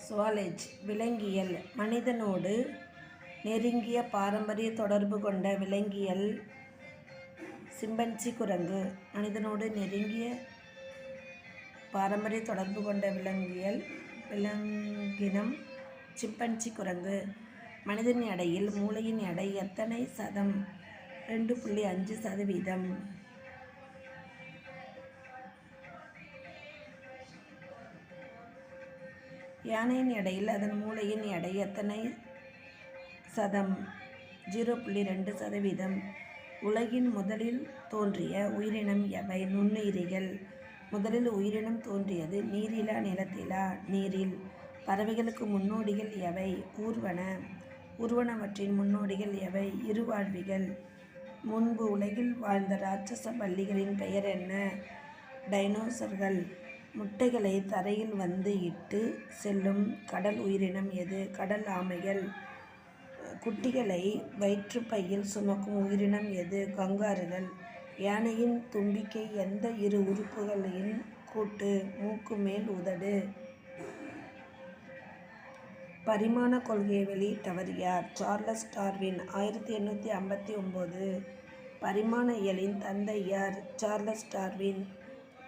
Zoology விலங்கியல். மனிதனோடு நெருங்கிய பாரம்பரிய தொடர்பு கொண்ட விலங்கியல் சிம்பன்சி குரங்கு. மனிதனோடு நெருங்கிய பாரம்பரிய தொடர்பு கொண்ட விலங்கினம் சிம்பன்சி குரங்கு. மனிதனின் எடையில் மூளையின் எடை எத்தனை சதம்? 2.5%. யானையின் எடையில் அதன் மூளையின் எடை எத்தனை சதம்? 0.2%. உலகின் முதலில் தோன்றிய உயிரினம் எவை? நுண்ணுயிரிகள். முதலில் உயிரினம் தோன்றியது நீரிலா நிலத்திலா? நீரில். பறவைகளுக்கு முன்னோடிகள் எவை? ஊர்வன. ஊர்வனவற்றின் முன்னோடிகள் எவை? இருவாழ்விகள். முன்பு உலகில் வாழ்ந்த இராட்சச பல்லிகளின் பெயர் என்ன? டைனோசர்கள். முட்டைகளை தரையில் வந்து இட்டு செல்லும் கடல் உயிரினம் எது? கடல் ஆமைகள். குட்டிகளை வயிற்றுப்பையில் சுமக்கும் உயிரினம் எது? கங்காருகள். யானையின் தும்பிக்கை எந்த இரு உறுப்புகளின் கூட்டு? மூக்கு, மேல் உதடு. பரிமாண கொள்கையை வெளியிட்டவர் யார்? Charles Darwin. 1859. பரிமாண இயலின் தந்தை யார்? Charles Darwin.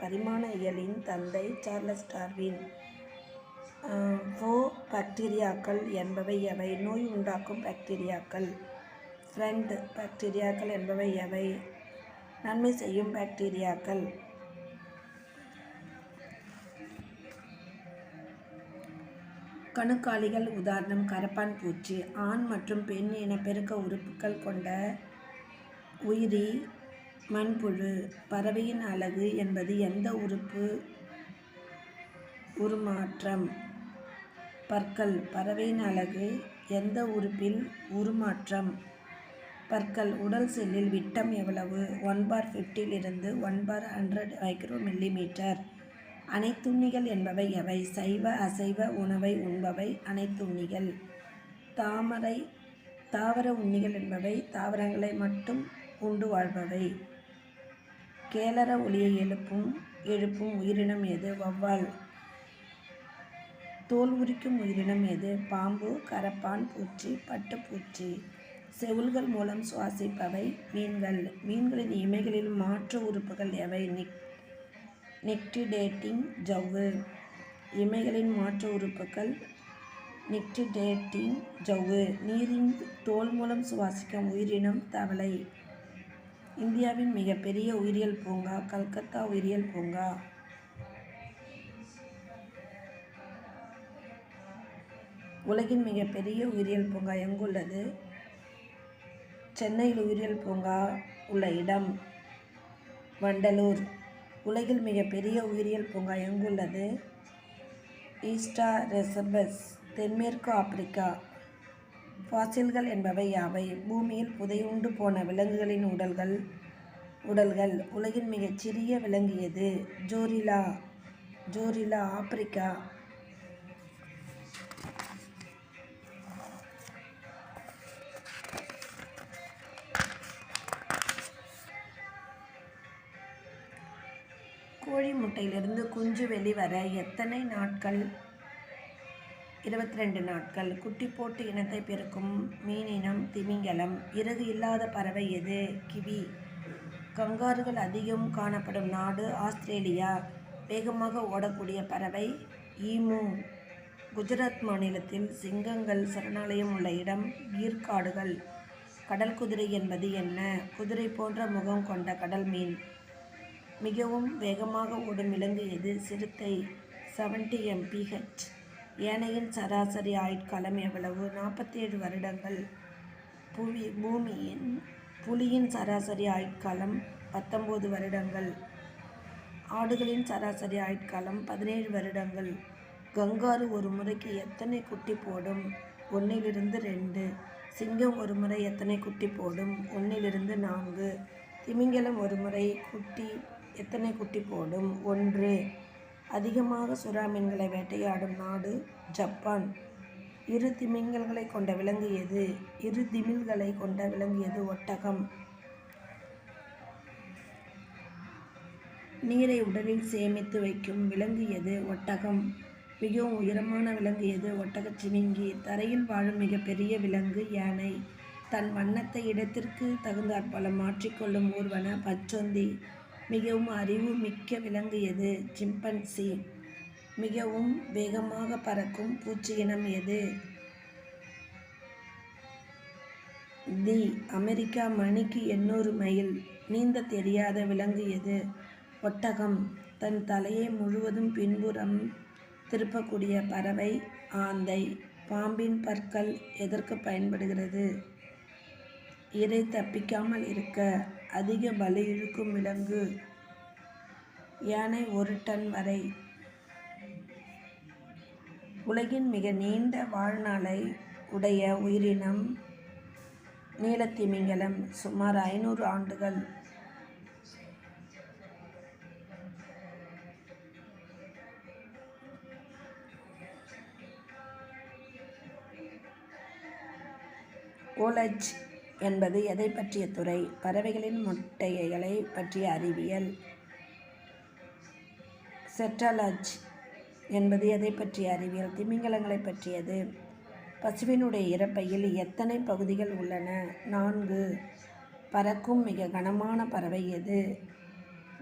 பரிமாண இயலின் தந்தை சார்லஸ் டார்வின். பாக்டீரியாக்கள் என்பவை எவை? நோய் உண்டாக்கும் பாக்டீரியாக்கள். ஃப்ரெண்ட் பாக்டீரியாக்கள் என்பவை எவை? நன்மை செய்யும் பாக்டீரியாக்கள். கணுக்காலிகள். உதாரணம் கரப்பான் பூச்சி. ஆண் மற்றும் பெண் என பெருக்க உறுப்புகள் கொண்ட உயிரி மண்புழு. பறவையின் அலகு என்பது எந்த உறுப்பு உருமாற்றம்? பற்கள். பறவையின் அலகு எந்த உறுப்பில் உருமாற்றம்? பற்கள். உடல் செல்லில் விட்டம் எவ்வளவு? 1/50 இலிருந்து 1/100 மைக்ரோமில்லிமீட்டர். அனைத்துண்ணிகள் என்பவை எவை? சைவ அசைவ உணவை உண்பவை அனைத்துண்ணிகள். தாவர உண்ணிகள் என்பவை தாவரங்களை மட்டும் உண்டு வாழ்பவை. கேளர ஒலியை எழுப்பும் உயிரினம் எது? வௌவால். தோல் உரிக்கும் உயிரினம் எது? பாம்பு, கரப்பான் பூச்சி, பட்டுப்பூச்சி. செவுள்கள் மூலம் சுவாசிப்பவை மீன்கள். மீன்களின் இமைகளில் மாற்று உறுப்புகள் எவை? நிக்டிடேட்டிங் ஜவ்வு. இமைகளின் மாற்று உறுப்புகள் நிக்டிடேட்டிங் ஜவ்வு. நீரின் தோல் மூலம் சுவாசிக்கும் உயிரினம் தவளை. இந்தியாவின் மிகப்பெரிய உயிரியல் பூங்கா கல்கத்தா உயிரியல் பூங்கா. உலகின் மிகப்பெரிய உயிரியல் பூங்கா எங்குள்ளது? சென்னையில் உயிரியல் பூங்கா உள்ள இடம் வண்டலூர். உலகில் மிகப்பெரிய உயிரியல் பூங்கா எங்குள்ளது? ஈஸ்டா ரெசர்வஸ், தென்மேற்கு ஆப்பிரிக்கா. ஃபாசில்கள் என்பவை யாவை? பூமியில் புதையுண்டு போன விலங்குகளின் உடல்கள். உலகின் மிகச்சிறிய விலங்கு எது? ஜோரிலா, ஆப்பிரிக்கா. கோழி முட்டையிலிருந்து குஞ்சு வெளிவர எத்தனை நாட்கள்? 22 நாட்கள். குட்டி போட்டு இனத்தை பெருக்கும் மீனினம் திமிங்கலம். இறகு இல்லாத பறவை எது? கிவி. கங்காருகள் அதிகம் காணப்படும் நாடு ஆஸ்திரேலியா. வேகமாக ஓடக்கூடிய பறவை ஈமு. குஜராத் மாநிலத்தில் சிங்கங்கள் சரணாலயம் உள்ள இடம் கீர் காடுகள். கடல் குதிரை என்பது என்ன? குதிரை போன்ற முகம் கொண்ட கடல் மீன். மிகவும் வேகமாக ஓடும் விலங்கு எது? சிறுத்தை. 70 mph. யானையின் சராசரி ஆயுட்காலம் எவ்வளவு? 47 வருடங்கள். புலியின் சராசரி ஆயுட்காலம் 19 வருடங்கள். ஆடுகளின் சராசரி ஆயுட்காலம் 17 வருடங்கள். கங்காரு ஒரு முறைக்கு எத்தனை குட்டி போடும்? 1-2. சிங்கம் ஒரு முறை எத்தனை குட்டி போடும்? 1-4. திமிங்கலம் ஒரு முறை எத்தனை குட்டி போடும்? 1. அதிகமாக சுறா மீன்களை வேட்டையாடும் நாடு ஜப்பான். 2 திமிங்கல்களை கொண்ட விலங்கு எது? 2 திமில்களை கொண்ட விலங்கு எது? ஒட்டகம். நீரை உடலில் சேமித்து வைக்கும் விலங்கு எது? ஒட்டகம். மிகவும் உயரமான விலங்கு எது? ஒட்டகச்சிவிங்கி. தரையில் வாழும் மிகப்பெரிய விலங்கு யானை. தன் வண்ணத்தை இடத்திற்கு தகுந்தாற்போல மாற்றிக்கொள்ளும் ஊர்வன பச்சொந்தி. மிகவும் அறிவு மிக்க விலங்கு எது? சிம்பன்சி. மிகவும் வேகமாக பறக்கும் பூச்சி இனம் எது? தி. அமெரிக்கா. மணிக்கு 800 மைல் நீந்த தெரியாத விலங்கு எது? ஒட்டகம். தன் தலையை முழுவதும் பின்புறம் திருப்பக்கூடிய பறவை ஆந்தை. பாம்பின் பற்கள் எதற்கு பயன்படுகிறது? இரை தப்பிக்காமல் இருக்க. அதிக பளு இழுக்கும் விலங்கு யானை 1 டன் வரை. உலகின் மிக நீண்ட வாழ்நாளை உடைய உயிரினம் நீலத்திமிங்கலம். சுமார் 500 ஆண்டுகள். ஓலஜ் என்பது எதை பற்றிய துறை? பறவைகளின் முட்டைகளை பற்றிய அறிவியல். செட்டாலஜ் என்பது எதை பற்றிய அறிவியல்? திமிங்கலங்களை பற்றியது. பசுவினுடைய இரைப்பையில் எத்தனை பகுதிகள் உள்ளன? 4. பறக்கும் மிக கனமான பறவை எது?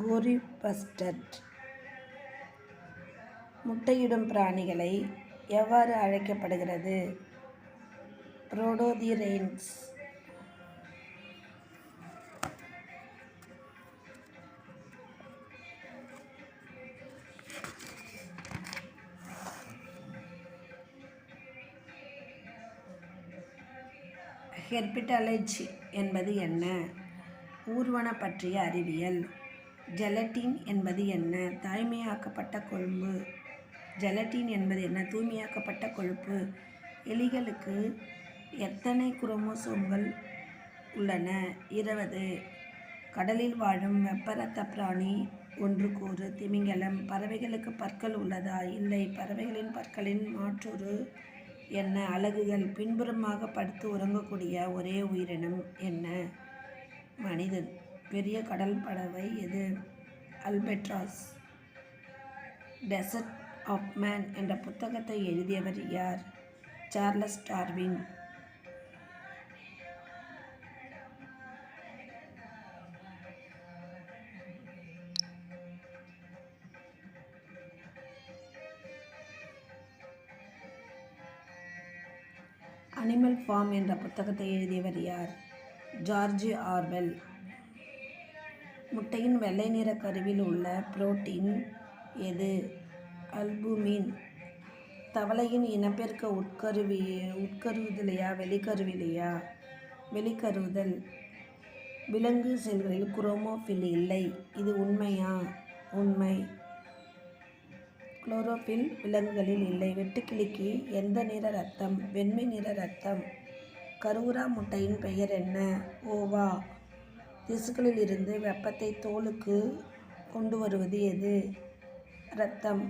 கோரிபஸ்டட். முட்டையிடும் பிராணிகளை எவ்வாறு அழைக்கப்படுகிறது? புரோடோதிரெய்ன்ஸ். ஹெர்பிட்டாலஜி என்பது என்ன? ஊர்வன பற்றிய அறிவியல். ஜெலட்டின் என்பது என்ன? தாய்மையாக்கப்பட்ட கொழுப்பு. ஜெலட்டின் என்பது என்ன? தூய்மையாக்கப்பட்ட கொழுப்பு. எலிகளுக்கு எத்தனை குரோமோசோம்கள் உள்ளன? 20. கடலில் வாழும் வெப்பரத்த பிராணி ஒன்று கூறு. திமிங்கலம். பறவைகளுக்கு பற்கள் உள்ளதா? இல்லை. பறவைகளின் பற்களின் மாற்றுரு என்ன? அலகுகள். பின்புறமாக படுத்து உறங்கக்கூடிய ஒரே உயிரினம் என்ன? மனிதன். பெரிய கடல் பறவை எது? அல்பட்ராஸ். டெசர்ட் ஆஃப் மேன் என்ற புத்தகத்தை எழுதியவர் யார்? Charles Darwin. அனிமல் ஃபார்ம் என்ற புத்தகத்தை எழுதியவர் யார்? George Orwell. முட்டையின் வெள்ளை நிற கருவில் உள்ள புரோட்டீன் எது? அல்புமின். தவளையின் இனப்பெருக்க உட்கருவுதலையா வெளிக்கருவிலையா? வெளிக்கருவுதல். விலங்கு செல்களில் குரோமோஃபில் இல்லை. இது உண்மையா? உண்மை. குளோரோஃபில் விலங்குகளில் இல்லை. வெட்டுக்கிளிக்கு எந்த நிற இரத்தம்? வெண்மை நிற இரத்தம். கருவுறா முட்டையின் பெயர் என்ன? ஓவா. திசுக்களில் இருந்து வெப்பத்தை தோலுக்கு கொண்டு வருவது எது? இரத்தம்.